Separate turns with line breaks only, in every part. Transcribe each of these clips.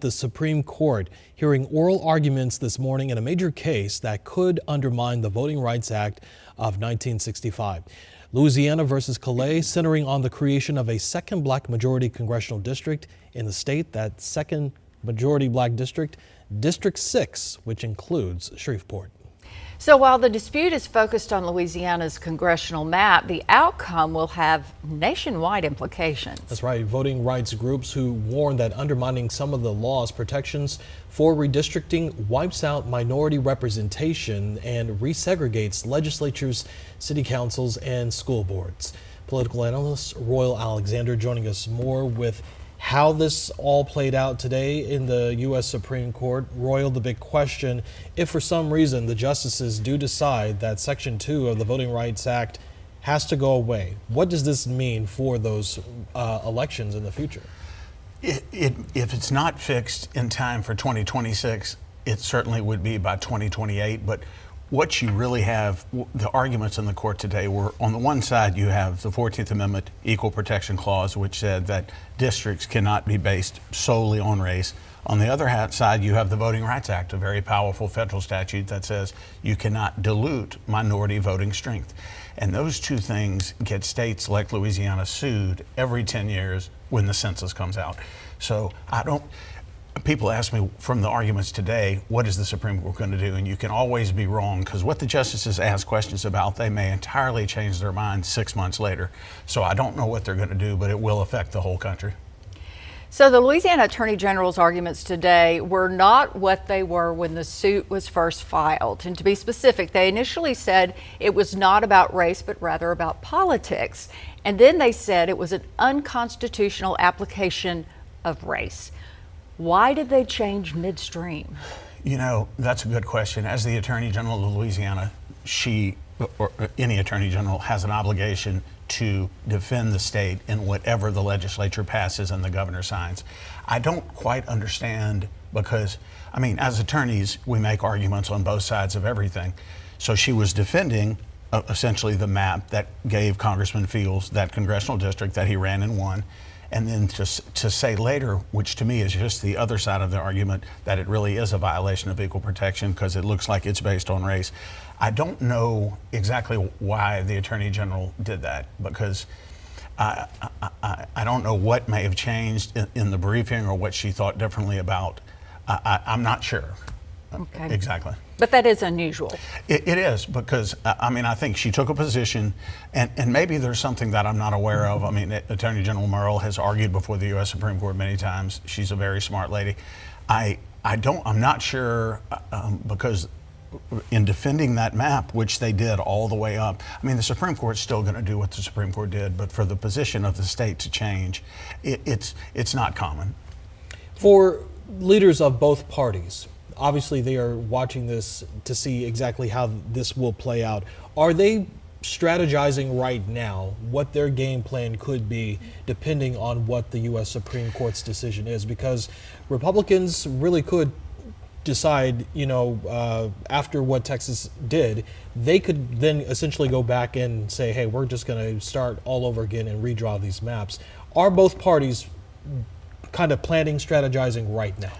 The Supreme Court hearing oral arguments this morning in a major case that could undermine the Voting Rights Act of 1965. Louisiana versus Calais, centering on the creation of a second black majority congressional district in the state. That second majority black district, District 6, which includes Shreveport.
So while the dispute is focused on Louisiana's congressional map, the outcome will have nationwide implications. That's
right. Voting rights groups who warn that undermining some of the law's protections for redistricting wipes out minority representation and resegregates legislatures, city councils, and school boards. Political analyst Royal Alexander joining us more with how this all played out today in the U.S. Supreme Court. Royal, the big question, if for some reason the justices do decide that Section 2 of the Voting Rights Act has to go away, what does this mean for those elections in the future?
If it's not fixed in time for 2026, it certainly would be by 2028. But what you really have, the arguments in the court today were, on the one side, you have the 14th Amendment Equal Protection Clause, which said that districts cannot be based solely on race. On the other side, you have the Voting Rights Act, a very powerful federal statute that says you cannot dilute minority voting strength. And those two things get states like Louisiana sued every 10 years when the census comes out. So people ask me from the arguments today, what is the Supreme Court going to do? And you can always be wrong, because what the justices ask questions about, they may entirely change their mind 6 months later. So I don't know what they're going to do, but it will affect the whole country.
So the Louisiana Attorney General's arguments today were not what they were when the suit was first filed. And to be specific, they initially said it was not about race, but rather about politics. And then they said it was an unconstitutional application of race. Why did they change midstream?
You know, that's a good question. As the Attorney General of Louisiana, she, or any Attorney General, has an obligation to defend the state in whatever the legislature passes and the governor signs. I don't quite understand, because, I mean, as attorneys, we make arguments on both sides of everything. So she was defending essentially the map that gave Congressman Fields that congressional district that he ran and won. And then to say later, which to me is just the other side of the argument, that it really is a violation of equal protection because it looks like it's based on race. I don't know exactly why the Attorney General did that, because I don't know what may have changed in the briefing or what she thought differently about. I'm not sure.
Okay.
Exactly.
But that is unusual.
It is, because, I mean, I think she took a position, and maybe there's something that I'm not aware of. I mean, Attorney General Merle has argued before the U.S. Supreme Court many times. She's a very smart lady. I'm not sure, because in defending that map, which they did all the way up, I mean, the Supreme Court's still going to do what the Supreme Court did, but for the position of the state to change, it's not common.
For leaders of both parties, obviously they are watching this to see exactly how this will play out. Are they strategizing right now what their game plan could be depending on what the U.S. Supreme Court's decision is? Because Republicans really could decide, after what Texas did, they could then essentially go back and say, hey, we're just going to start all over again and redraw these maps. Are both parties kind of planning, strategizing right now?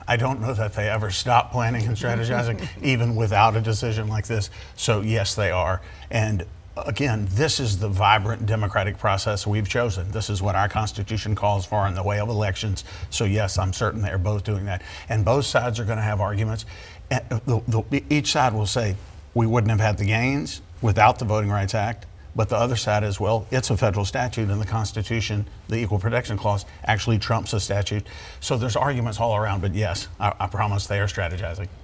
I don't know that they ever stop planning and strategizing, even without a decision like this. So yes, they are. And again, this is the vibrant democratic process we've chosen. This is what our Constitution calls for in the way of elections. So yes, I'm certain they're both doing that. And both sides are going to have arguments. Each side will say, we wouldn't have had the gains without the Voting Rights Act. But the other side is, well, it's a federal statute, and the Constitution, the Equal Protection Clause, actually trumps a statute. So there's arguments all around, but yes, I promise they are strategizing.